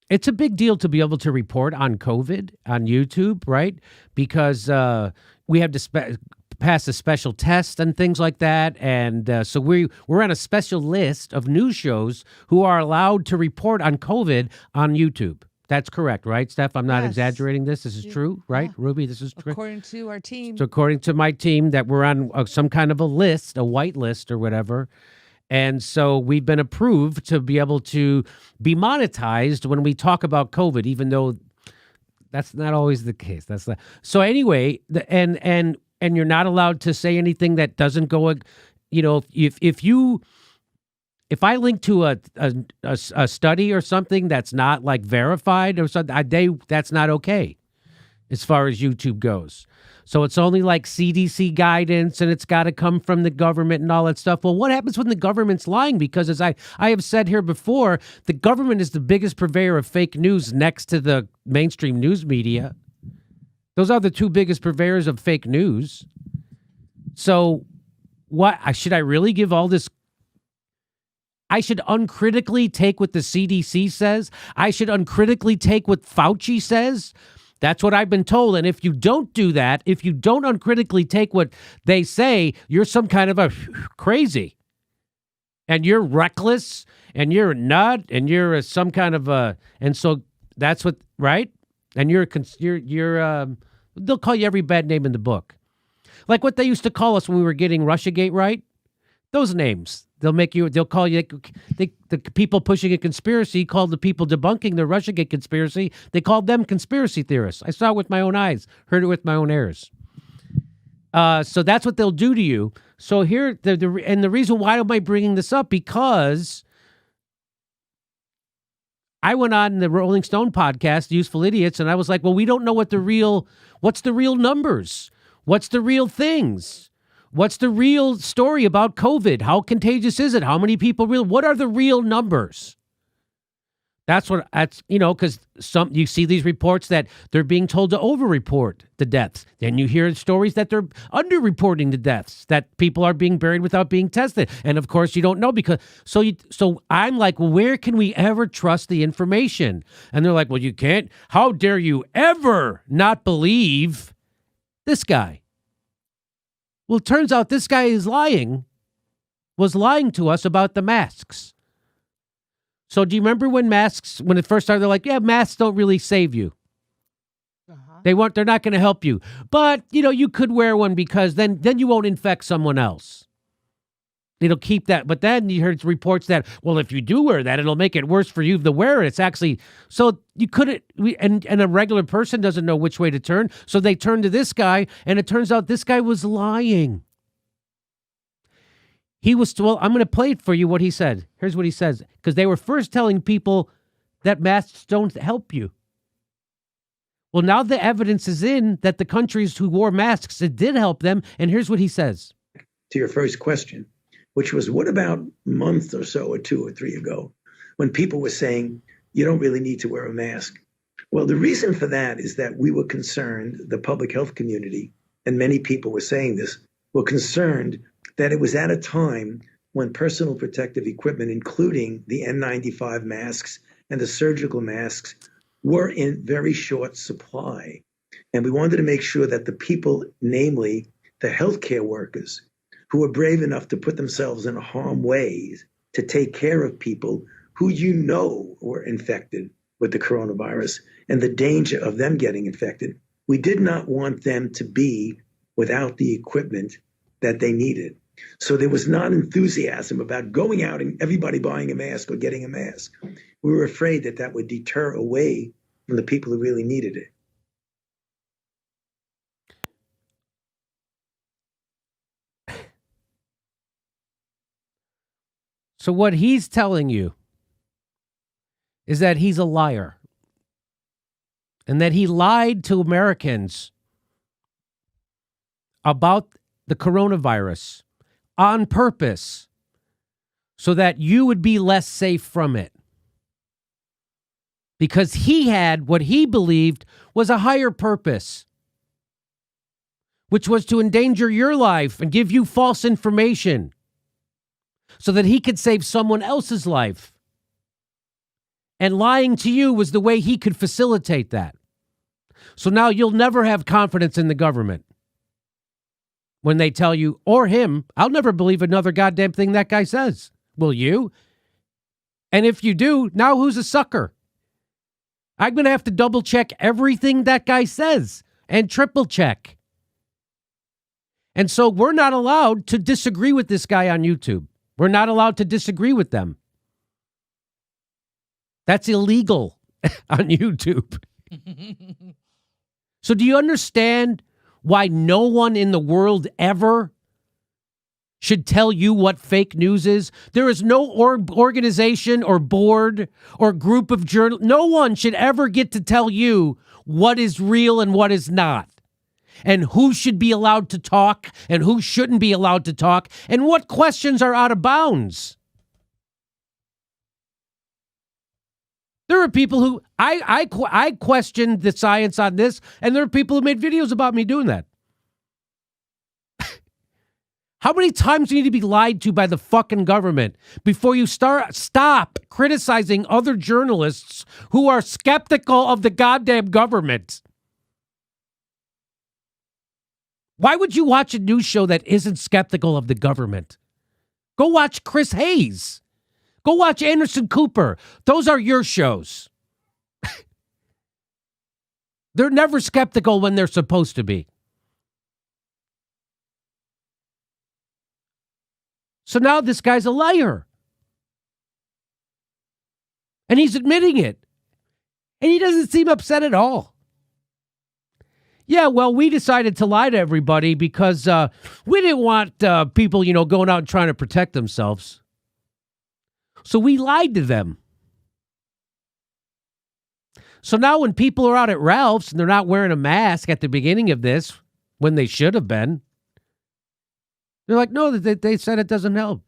It's a big deal to be able to report on COVID on YouTube, right? Because we have to pass a special test and things like that, and so we're on a special list of news shows who are allowed to report on COVID on YouTube. That's correct, right, Steph? I'm not Yes. exaggerating this. This is true, right, Yeah. Ruby? This is true. According to our team. So according to my team, that we're on some kind of a list, a white list or whatever. And so we've been approved to be able to be monetized when we talk about COVID, even though that's not always the case. That's not. So anyway, and you're not allowed to say anything that doesn't go. If I link to a study or something that's not like verified or something, that's not okay as far as YouTube goes. So it's only like CDC guidance, and it's got to come from the government and all that stuff. Well, what happens when the government's lying? Because as I have said here before, the government is the biggest purveyor of fake news next to the mainstream news media. Those are the two biggest purveyors of fake news. So should I really give all this? I should uncritically take what the CDC says. I should uncritically take what Fauci says. That's what I've been told. And if you don't do that, if you don't uncritically take what they say, you're some kind of a crazy. And you're reckless, and you're a nut, and you're some kind of a, and so that's what, right? And you're they'll call you every bad name in the book. Like what they used to call us when we were getting Russiagate right. Those names. They'll call you, the people pushing a conspiracy called the people debunking the Russiagate conspiracy. They called them conspiracy theorists. I saw it with my own eyes, heard it with my own ears. So that's what they'll do to you. So here, and the reason why am I bringing this up? Because I went on the Rolling Stone podcast, Useful Idiots, and I was like, well, we don't know what's the real numbers? What's the real things? What's the real story about COVID? How contagious is it? How many people what are the real numbers? That's because you see these reports that they're being told to over-report the deaths. Then you hear stories that they're under-reporting the deaths, that people are being buried without being tested. And of course you don't know because, so I'm like, well, where can we ever trust the information? And they're like, well, you can't. How dare you ever not believe this guy? Well, it turns out this guy was lying to us about the masks. So do you remember when it first started, they're like, yeah, masks don't really save you. Uh-huh. They're not going to help you. But, you could wear one because then you won't infect someone else. It'll keep that. But then you heard reports that, well, if you do wear that, it'll make it worse for you to wear it. It's actually, so you couldn't, and a regular person doesn't know which way to turn. So they turn to this guy, and it turns out this guy was lying. I'm going to play it for you what he said. Here's what he says. Because they were first telling people that masks don't help you. Well, now the evidence is in that the countries who wore masks, it did help them. And here's what he says. To your first question, which was, what about a month or so or 2 or 3 ago when people were saying, you don't really need to wear a mask? Well, the reason for that is that we were concerned, the public health community, and many people were saying this, were concerned that it was at a time when personal protective equipment, including the N95 masks and the surgical masks, were in very short supply. And we wanted to make sure that the people, namely the healthcare workers, who were brave enough to put themselves in harm's way to take care of people who were infected with the coronavirus and the danger of them getting infected. We did not want them to be without the equipment that they needed. So there was not enthusiasm about going out and everybody buying a mask or getting a mask. We were afraid that would deter away from the people who really needed it. So what he's telling you is that he's a liar and that he lied to Americans about the coronavirus on purpose so that you would be less safe from it. Because he had what he believed was a higher purpose, which was to endanger your life and give you false information so that he could save someone else's life. And lying to you was the way he could facilitate that. So now you'll never have confidence in the government. When they tell you, or him, I'll never believe another goddamn thing that guy says. Will you? And if you do, now who's a sucker? I'm going to have to double check everything that guy says and triple check. And so we're not allowed to disagree with this guy on YouTube. We're not allowed to disagree with them. That's illegal on YouTube. So do you understand why no one in the world ever should tell you what fake news is? There is no organization or board or group of journalists. No one should ever get to tell you what is real and what is not, and who should be allowed to talk and who shouldn't be allowed to talk, and what questions are out of bounds. There are people who, I questioned the science on this, and there are people who made videos about me doing that. How many times do you need to be lied to by the fucking government before you stop criticizing other journalists who are skeptical of the goddamn government? Why would you watch a news show that isn't skeptical of the government? Go watch Chris Hayes. Go watch Anderson Cooper. Those are your shows. They're never skeptical when they're supposed to be. So now this guy's a liar. And he's admitting it. And he doesn't seem upset at all. Yeah, well, we decided to lie to everybody because we didn't want people, going out and trying to protect themselves. So we lied to them. So now when people are out at Ralph's and they're not wearing a mask at the beginning of this, when they should have been, they're like, no, they said it doesn't help.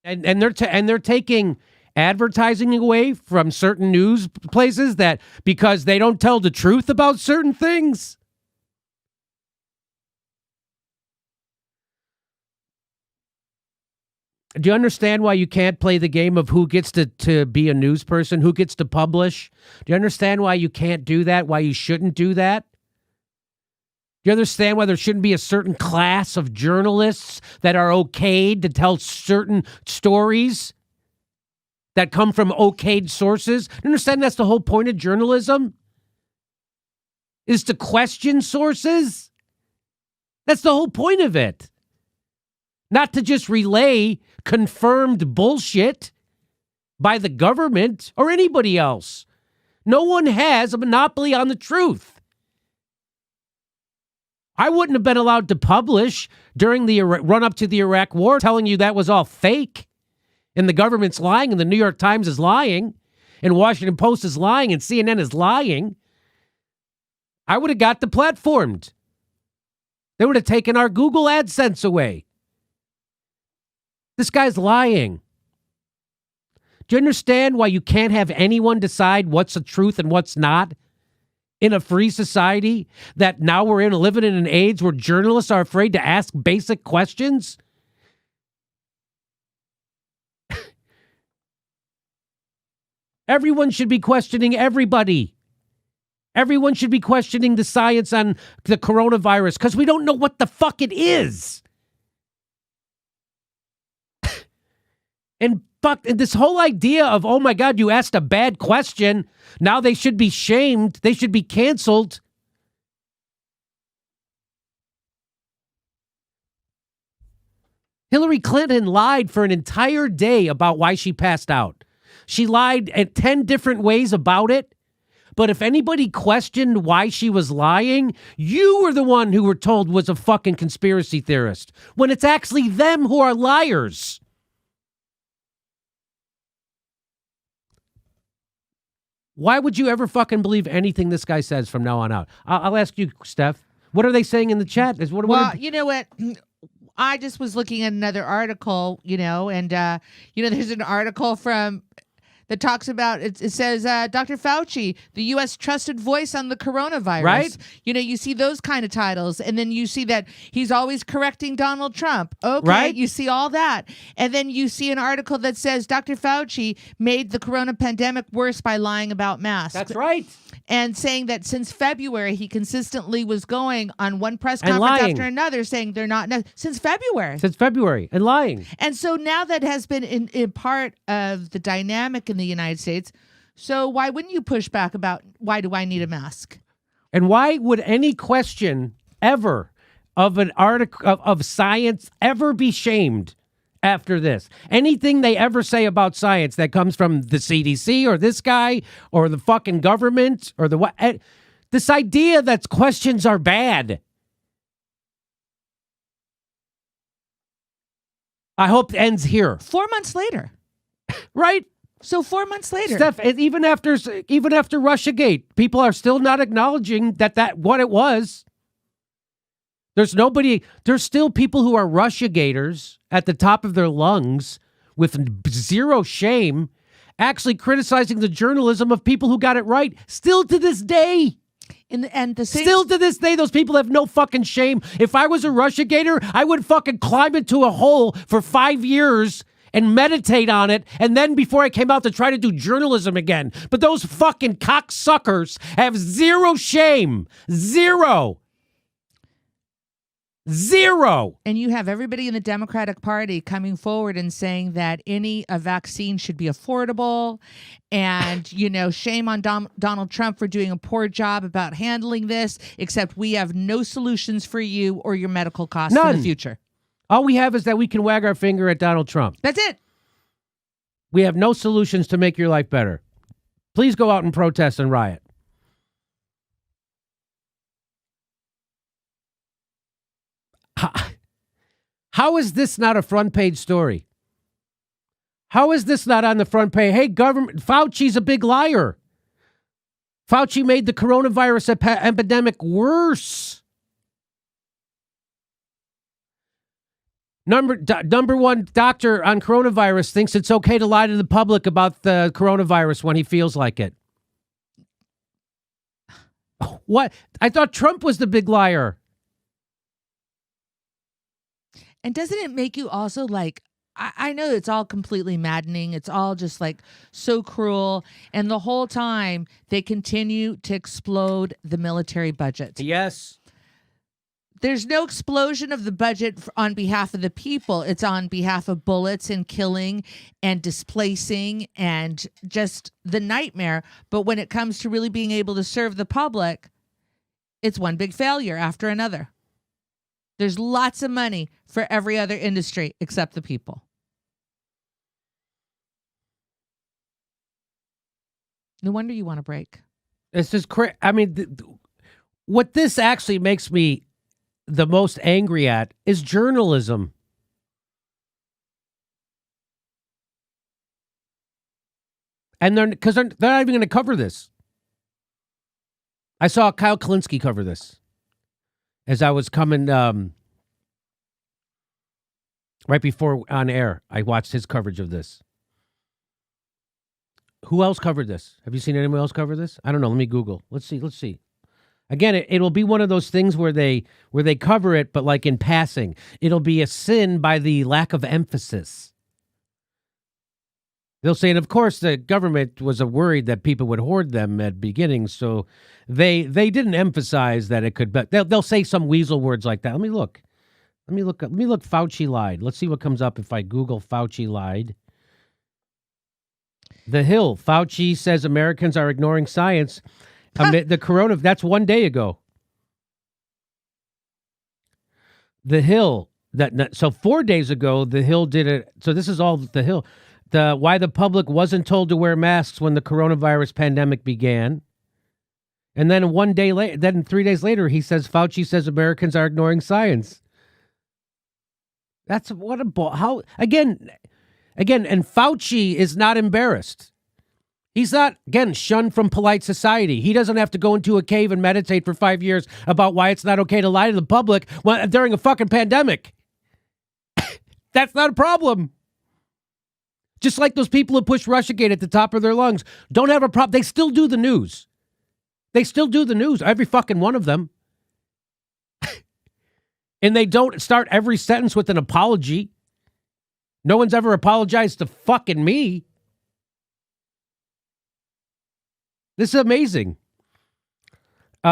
And they're taking advertising away from certain news places that because they don't tell the truth about certain things. Do you understand why you can't play the game of who gets to be a news person, who gets to publish? Do you understand why you can't do that, why you shouldn't do that? Do you understand why there shouldn't be a certain class of journalists that are okayed to tell certain stories that come from okayed sources? Do you understand that's the whole point of journalism? Is to question sources? That's the whole point of it. Not to just relay confirmed bullshit by the government or anybody else. No one has a monopoly on the truth. I wouldn't have been allowed to publish during the run-up to the Iraq war telling you that was all fake, and the government's lying, and the New York Times is lying, and Washington Post is lying, and CNN is lying. I would have got deplatformed. They would have taken our Google AdSense away. This guy's lying. Do you understand why you can't have anyone decide what's the truth and what's not in a free society? That now we're living in an age where journalists are afraid to ask basic questions? Everyone should be questioning everybody. Everyone should be questioning the science on the coronavirus because we don't know what the fuck it is. And this whole idea of, oh my God, you asked a bad question, now they should be shamed, they should be canceled. Hillary Clinton lied for an entire day about why she passed out. She lied at 10 different ways about it. But if anybody questioned why she was lying, you were the one who were told was a fucking conspiracy theorist, when it's actually them who are liars. Why would you ever fucking believe anything this guy says from now on out? I'll ask you, Steph. What are they saying in the chat? You know what? I just was looking at another article, and, there's an article from that talks about it says Dr. Fauci, the U.S. trusted voice on the coronavirus. Right. You see those kind of titles, and then you see that he's always correcting Donald Trump. Okay, Right. you see all that, and then you see an article that says Dr. Fauci made the corona pandemic worse by lying about masks. That's right. And saying that since February, he consistently was going on one press And conference lying. after another saying they're not. No, since February. Since February, and lying. And so now that has been in part of the dynamic in the United States. So why wouldn't you push back about why do I need a mask? And why would any question ever of an article of science ever be shamed after this? Anything they ever say about science that comes from the CDC or this guy or the fucking government or the what? This idea that questions are bad. I hope it ends here. 4 months later. Right? So 4 months later. Steph, even after Russiagate, people are still not acknowledging that what it was. There's still people who are Russiagators at the top of their lungs with zero shame, actually criticizing the journalism of people who got it right. Still to this day. Still to this day, those people have no fucking shame. If I was a Russiagator, I would fucking climb into a hole for 5 years and meditate on it, and then before I came out to try to do journalism again. But those fucking cocksuckers have zero shame. Zero. And you have everybody in the Democratic Party coming forward and saying that a vaccine should be affordable, and shame on Donald Trump for doing a poor job about handling this, except we have no solutions for you or your medical costs in the future. All we have is that we can wag our finger at Donald Trump. That's it. We have no solutions to make your life better. Please go out and protest and riot. How is this not a front page story? How is this not on the front page? Hey, government, Fauci's a big liar. Fauci made the coronavirus epidemic worse. Number one doctor on coronavirus thinks it's okay to lie to the public about the coronavirus when he feels like it. What? I thought Trump was the big liar. And doesn't it make you also I know it's all completely maddening. It's all just so cruel. And the whole time they continue to explode the military budget. Yes. There's no explosion of the budget on behalf of the people. It's on behalf of bullets and killing and displacing and just the nightmare. But when it comes to really being able to serve the public, it's one big failure after another. There's lots of money for every other industry except the people. No wonder you want to break. It's just crazy. I mean, what this actually makes me the most angry at is journalism. And they're not even going to cover this. I saw Kyle Kalinske cover this as I was coming right before on air. I watched his coverage of this. Who else covered this? Have you seen anyone else cover this? I don't know. Let me Google. Let's see. Again, it'll be one of those things where they cover it, but like in passing. It'll be a sin by the lack of emphasis. They'll say, and of course, the government was worried that people would hoard them at beginning, so they didn't emphasize that it could. But they'll say some weasel words like that. Let me look. Fauci lied. Let's see what comes up if I Google Fauci lied. The Hill. Fauci says Americans are ignoring science. The corona, that's 1 day ago. The Hill, so 4 days ago, The Hill did it. So this is all The Hill. Why the public wasn't told to wear masks when the coronavirus pandemic began. And then 1 day later, then 3 days later, he says, Fauci says Americans are ignoring science. That's what how, again, and Fauci is not embarrassed. He's not, again, shunned from polite society. He doesn't have to go into a cave and meditate for 5 years about why it's not okay to lie to the public during a fucking pandemic. That's not a problem. Just like those people who push Russiagate at the top of their lungs don't have a problem. They still do the news. They still do the news, every fucking one of them. And they don't start every sentence with an apology. No one's ever apologized to fucking me. This is amazing.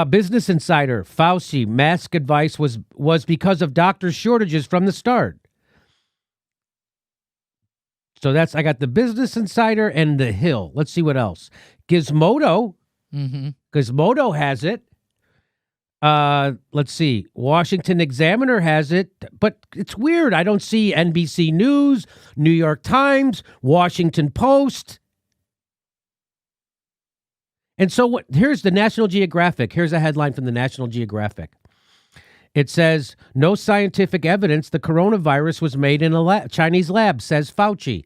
Business Insider, Fauci, mask advice was because of doctor shortages from the start. So I got the Business Insider and the Hill. Let's see what else. Gizmodo. Gizmodo has it. Let's see. Washington Examiner has it, but it's weird. I don't see NBC News, New York Times, Washington Post. And so here's the National Geographic. Here's a headline from the National Geographic. It says, no scientific evidence the coronavirus was made in a Chinese lab, says Fauci.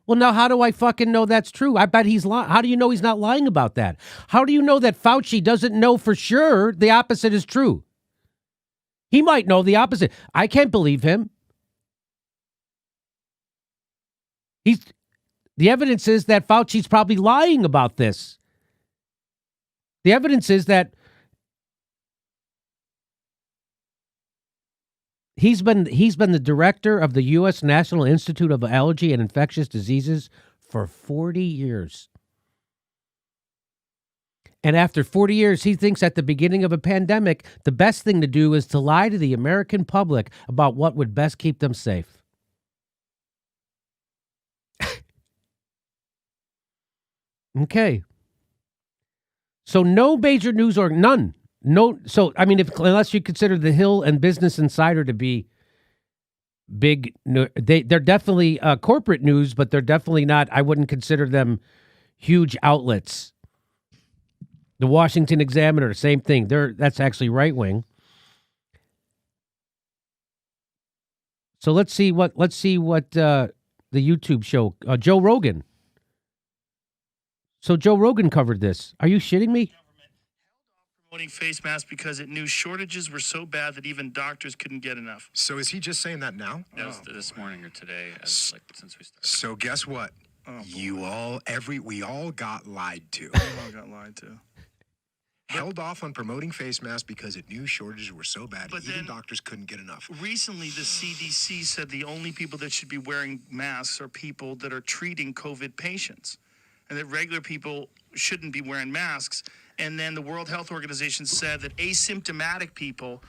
Well, now how do I fucking know that's true? I bet he's lying. How do you know he's not lying about that? How do you know that Fauci doesn't know for sure the opposite is true? He might know the opposite. I can't believe him. The evidence is that Fauci's probably lying about this. The evidence is that he's been the director of the U.S. National Institute of Allergy and Infectious Diseases for 40 years. And after 40 years, he thinks at the beginning of a pandemic, the best thing to do is to lie to the American public about what would best keep them safe. Okay. So no major news or none. No. So, I mean, unless you consider the Hill and Business Insider to be big, they're definitely corporate news, but they're definitely not, I wouldn't consider them huge outlets. The Washington Examiner, same thing. That's actually right wing. So let's see what the YouTube show, Joe Rogan. So Joe Rogan covered this. Are you shitting me? Promoting face masks because it knew shortages were so bad that even doctors couldn't get enough. So is he just saying that now? No. This morning or today, since we started. So guess what? We all got lied to. We all got lied to. Held off on promoting face masks because it knew shortages were so bad But even then- doctors couldn't get enough. Recently, the CDC said the only people that should be wearing masks are people that are treating COVID patients, and that regular people shouldn't be wearing masks. And then the World Health Organization said that asymptomatic people,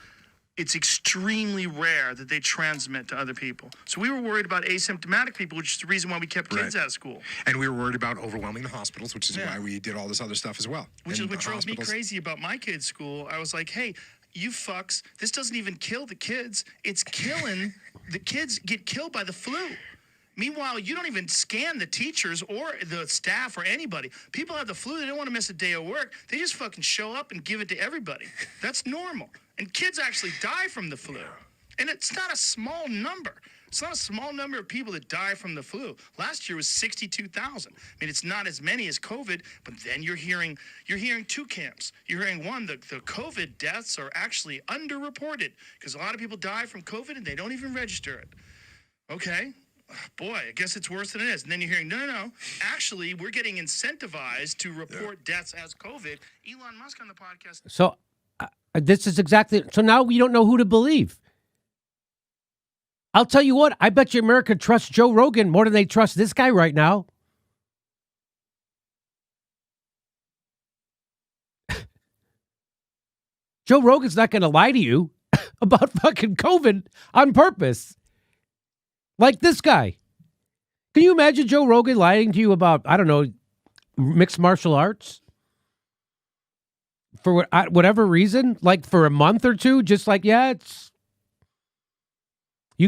it's extremely rare that they transmit to other people. So we were worried about asymptomatic people, which is the reason why we kept kids Right. out of school. And we were worried about overwhelming the hospitals, which is Yeah. why we did all this other stuff as well. Which is And what the drove me hospitals- crazy about my kids' school. I was like, hey, you fucks, this doesn't even kill the kids. It's killing, the kids get killed by the flu. Meanwhile, you don't even scan the teachers or the staff or anybody. People have the flu. They don't want to miss a day of work. They just fucking show up and give it to everybody. That's normal. And kids actually die from the flu. And it's not a small number. It's not a small number of people that die from the flu. Last year was 62,000. I mean, it's not as many as COVID, but then you're hearing two camps. You're hearing one, the COVID deaths are actually underreported because a lot of people die from COVID and they don't even register it. Okay. Boy, I guess it's worse than it is. And then you're hearing, no. Actually, we're getting incentivized to report deaths as COVID. Elon Musk on the podcast. So this is exactly, so now we don't know who to believe. I'll tell you what, I bet you America trusts Joe Rogan more than they trust this guy right now. Joe Rogan's not going to lie to you about fucking COVID on purpose. Like this guy. Can you imagine Joe Rogan lying to you about, I don't know, mixed martial arts? For whatever reason, like for a month or two, just like, you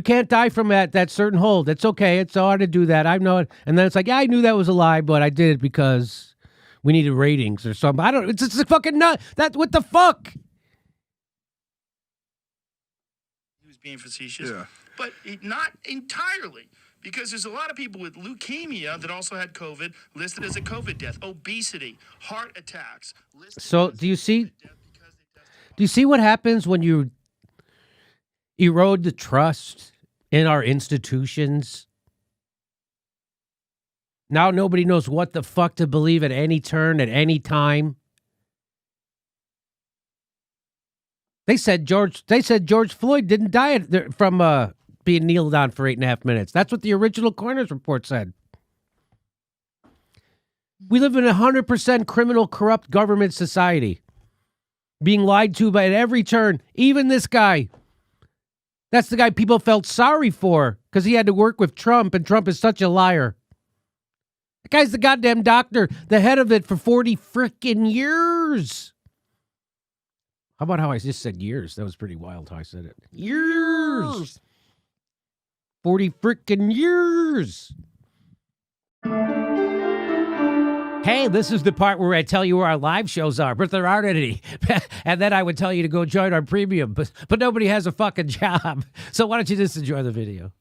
can't die from that certain hold. It's okay. It's hard to do that. I know it. And then it's like, I knew that was a lie, but I did it because we needed ratings or something. I don't, it's just a fucking nut. What the fuck? He was being facetious. Yeah. But not entirely. Because there's a lot of people with leukemia that also had COVID listed as a COVID death. Obesity, heart attacks. So do you see what happens when you erode the trust in our institutions? Now nobody knows what the fuck to believe at any turn, at any time. They said George Floyd didn't die from being kneeled on for 8.5 minutes. That's what the original coroner's report said. We live in a 100% criminal, corrupt government society. Being lied to by at every turn. Even this guy. That's the guy people felt sorry for because he had to work with Trump, and Trump is such a liar. The guy's the goddamn doctor, the head of it for 40 frickin' years. How about how I just said years? That was pretty wild how I said it. Years. 40 frickin' years. Hey, this is the part where I tell you where our live shows are, but there aren't any. And then I would tell you to go join our premium, but nobody has a fucking job. So why don't you just enjoy the video?